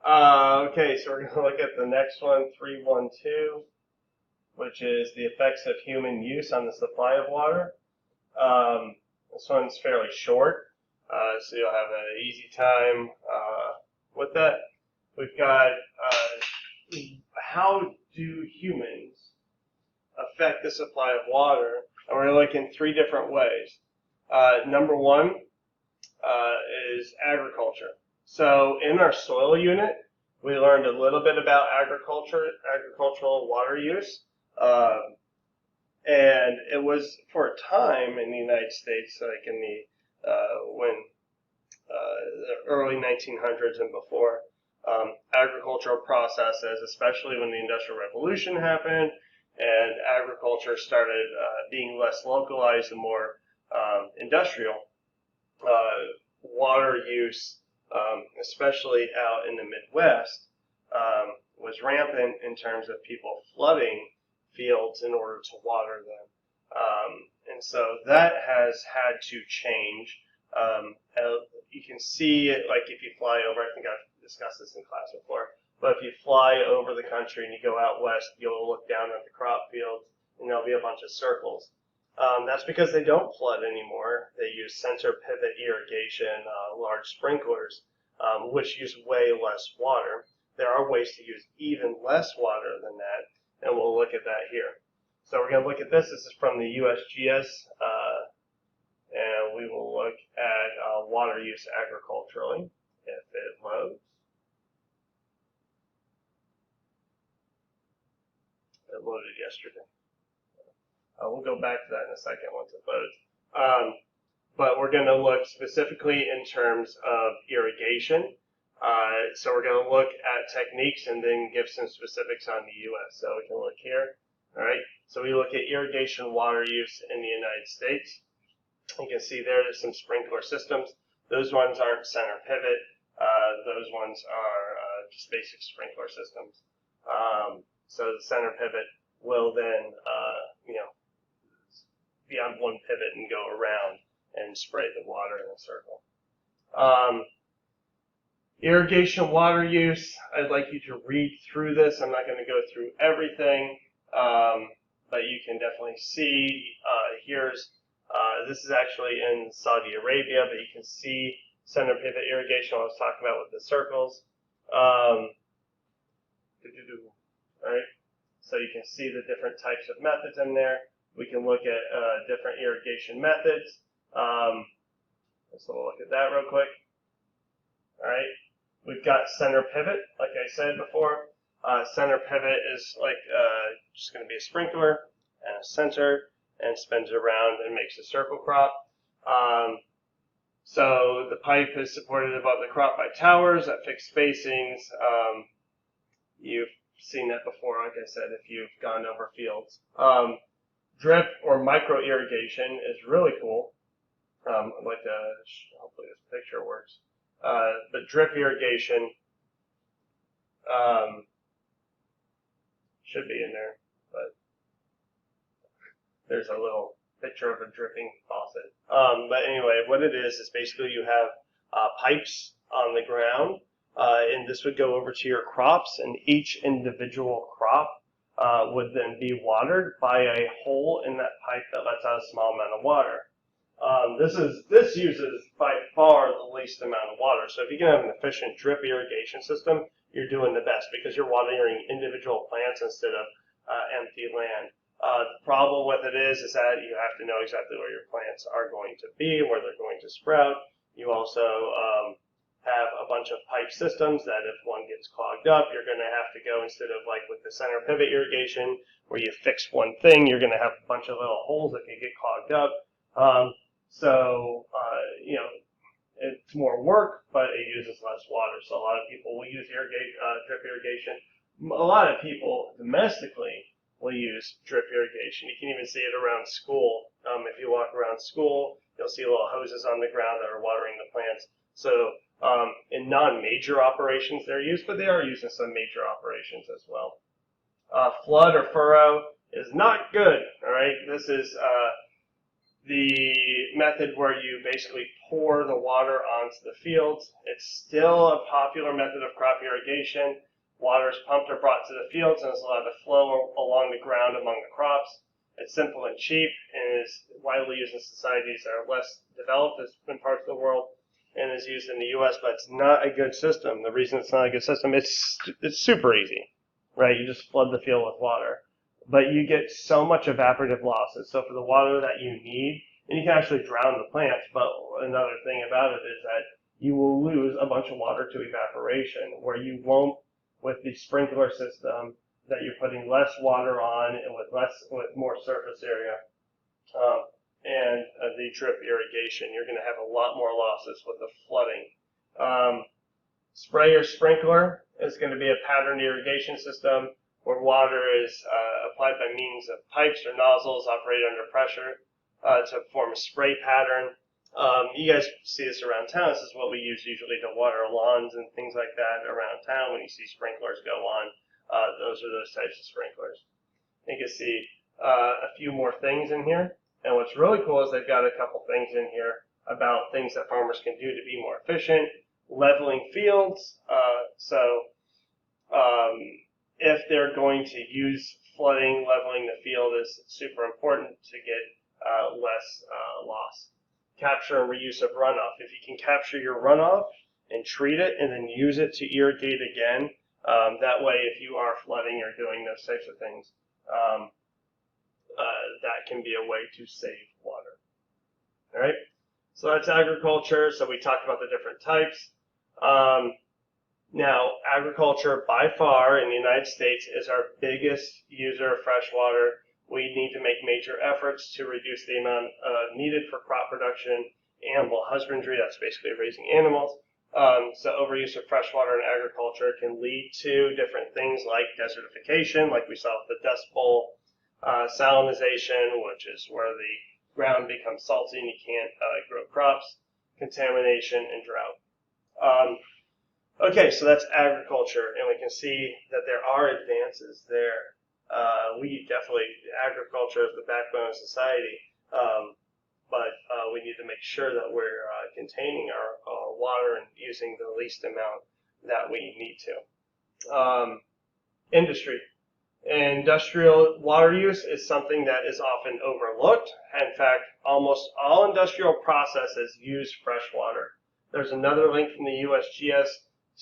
Okay, so we're going to look at the next one, 312, which is the effects of human use on the supply of water. This one's fairly short, so you'll have an easy time with that. We've got how do humans affect the supply of water? And we're going to look in three different ways. Number one is agriculture. So in our soil unit, we learned a little bit about agricultural water use. And it was for a time in the United States, like in the early 1900s and before, agricultural processes, especially when the Industrial Revolution happened and agriculture started being less localized and more industrial, water use, especially out in the Midwest, was rampant in terms of people flooding fields in order to water them. And so that has had to change. You can see it, like if you fly over, I think I've discussed this in class before, but if you fly over the country and you go out west, you'll look down at the crop fields and there'll be a bunch of circles. That's because they don't flood anymore. They use center pivot irrigation, large sprinklers, which use way less water. There are ways to use even less water than that, and we'll look at that here. So we're going to look at this. This is from the USGS, and we will look at water use agriculturally, if it loads. It loaded yesterday. We'll go back to that in a second once it loads. But we're going to look specifically in terms of irrigation. So we're going to look at techniques and then give some specifics on the U.S. So we can look here. All right. So we look at irrigation water use in the United States. You can see there's some sprinkler systems. Those ones aren't center pivot. Those ones are just basic sprinkler systems. So the center pivot will then, be on one pivot and go around and spray the water in a circle. Irrigation water use, I'd like you to read through this. I'm not going to go through everything, but you can definitely see this is actually in Saudi Arabia, but you can see center pivot irrigation I was talking about with the circles. All right, so you can see the different types of methods in there. We can look at different irrigation methods. So we'll look at that real quick. All right, we've got center pivot, like I said before. Center pivot is like just going to be a sprinkler and a center and spins around and makes a circle crop. So the pipe is supported above the crop by towers at fixed spacings. You've seen that before, like I said, if you've gone over fields. Drip or micro irrigation is really cool. I'd like to, hopefully this picture works. But drip irrigation should be in there, but there's a little picture of a dripping faucet. But anyway, what it is basically you have pipes on the ground, and this would go over to your crops, and each individual crop would then be watered by a hole in that pipe that lets out a small amount of water. This uses by far the least amount of water. So if you can have an efficient drip irrigation system, you're doing the best because you're watering individual plants instead of empty land. The problem with it is that you have to know exactly where your plants are going to be, where they're going to sprout. You also have a bunch of pipe systems that if one gets clogged up, you're going to have to go, instead of like with the center pivot irrigation where you fix one thing, you're going to have a bunch of little holes that can get clogged up. It's more work, but it uses less water. So a lot of people will use drip irrigation. A lot of people domestically will use drip irrigation. You can even see it around school. If you walk around school, you'll see little hoses on the ground that are watering the plants. So in non-major operations they're used, but they are used in some major operations as well. Flood or furrow is not good. All right, this is the method where you basically pour the water onto the fields. It's still a popular method of crop irrigation. Water is pumped or brought to the fields and is allowed to flow along the ground among the crops. It's simple and cheap and is widely used in societies that are less developed in parts of the world and is used in the U.S., but it's not a good system. The reason it's not a good system, it's super easy, right? You just flood the field with water. But you get so much evaporative losses. So for the water that you need, and you can actually drown the plants, but another thing about it is that you will lose a bunch of water to evaporation, where you won't with the sprinkler system that you're putting less water on and with more surface area. And the drip irrigation, you're going to have a lot more losses with the flooding. Spray or sprinkler is going to be a patterned irrigation system where water is applied by means of pipes or nozzles operated under pressure to form a spray pattern. You guys see this around town. This is what we use usually to water lawns and things like that around town. When you see sprinklers go on, those are those types of sprinklers. You can see a few more things in here. And what's really cool is they've got a couple things in here about things that farmers can do to be more efficient. Leveling fields. If they're going to use flooding, leveling the field is super important to get less loss. Capture and reuse of runoff. If you can capture your runoff and treat it and then use it to irrigate again, that way if you are flooding or doing those types of things, that can be a way to save water. All right, so that's agriculture. So we talked about the different types. Now, agriculture by far in the United States is our biggest user of fresh water. We need to make major efforts to reduce the amount needed for crop production, animal husbandry, that's basically raising animals. So overuse of fresh water in agriculture can lead to different things like desertification, like we saw with the Dust Bowl, salinization, which is where the ground becomes salty and you can't grow crops, contamination, and drought. Okay, so that's agriculture, and we can see that there are advances there. Agriculture is the backbone of society, but we need to make sure that we're containing our water and using the least amount that we need to. Industry. Industrial water use is something that is often overlooked. In fact, almost all industrial processes use fresh water. There's another link from the USGS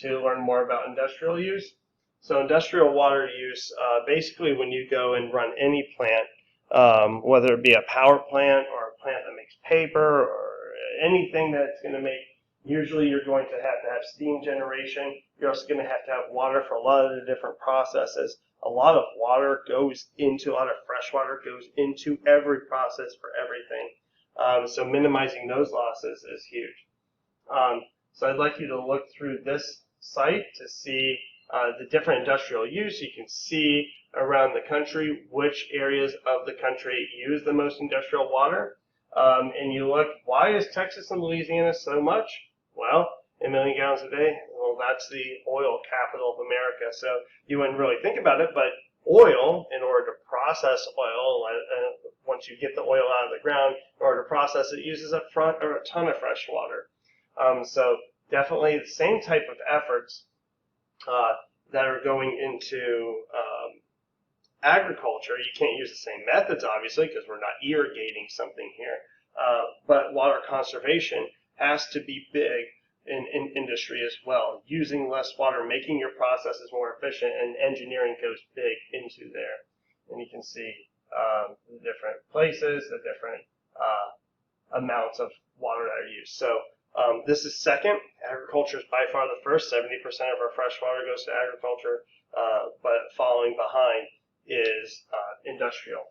to learn more about industrial use. So industrial water use, basically when you go and run any plant, whether it be a power plant or a plant that makes paper or anything that's going to make, usually you're going to have steam generation. You're also going to have water for a lot of the different processes. A lot of water goes into, a lot of fresh water goes into every process for everything. So minimizing those losses is huge. So I'd like you to look through this site to see the different industrial use. You can see around the country which areas of the country use the most industrial water. And you look, why is Texas and Louisiana so much? Well, a million gallons a day, well, that's the oil capital of America. So you wouldn't really think about it, but oil, in order to process oil, once you get the oil out of the ground, in order to process it, uses a ton of fresh water. So definitely the same type of efforts that are going into agriculture. You can't use the same methods, obviously, because we're not irrigating something here. But water conservation has to be big in industry as well. Using less water, making your processes more efficient, and engineering goes big into there. And you can see the different places, the different amounts of water that are used. So this is second. Agriculture is by far the first. 70% of our fresh water goes to agriculture, but following behind is industrial.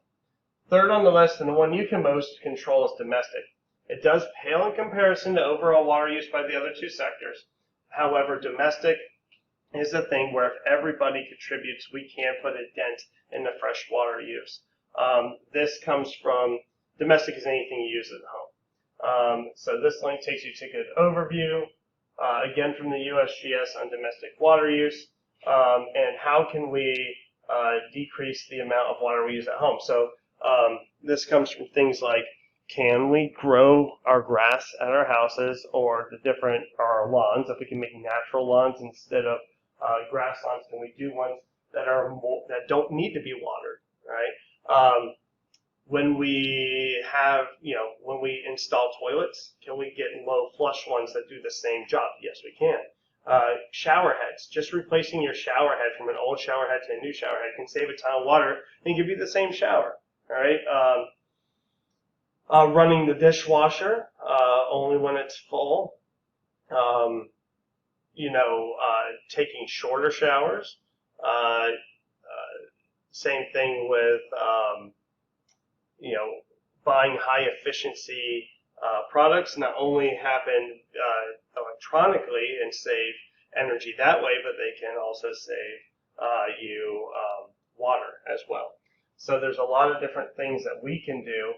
Third on the list, and the one you can most control, is domestic. It does pale in comparison to overall water use by the other two sectors. However, domestic is a thing where if everybody contributes, we can put a dent in the fresh water use. This comes from, domestic is anything you use at home. So this link takes you to a good overview, again from the USGS on domestic water use, and how can we decrease the amount of water we use at home. So this comes from things like can we grow our grass at our houses or our lawns? If we can make natural lawns instead of grass lawns, can we do ones that don't need to be watered, right? When we when we install toilets, can we get low flush ones that do the same job? Yes, we can. Shower heads, just replacing your shower head from an old shower head to a new shower head can save a ton of water and give you the same shower. All right. Running the dishwasher only when it's full. Um, Taking shorter showers. Same thing with buying high efficiency products. Not only happen electronically and save energy that way, but they can also save you water as well. So there's a lot of different things that we can do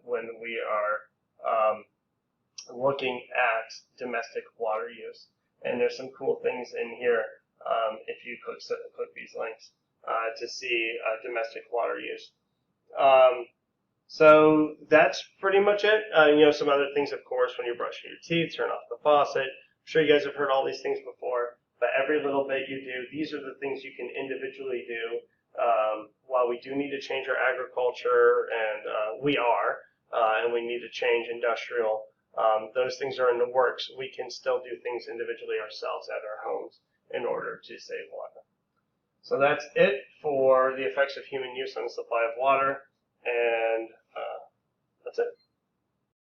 when we are looking at domestic water use. And there's some cool things in here if you click these links to see domestic water use. So that's pretty much it. Some other things, of course, when you're brushing your teeth, turn off the faucet. I'm sure you guys have heard all these things before, but every little bit you do, these are the things you can individually do. While we do need to change our agriculture, and and we need to change industrial, those things are in the works. We can still do things individually ourselves at our homes in order to save water. So that's it for the effects of human use on the supply of water, and that's it.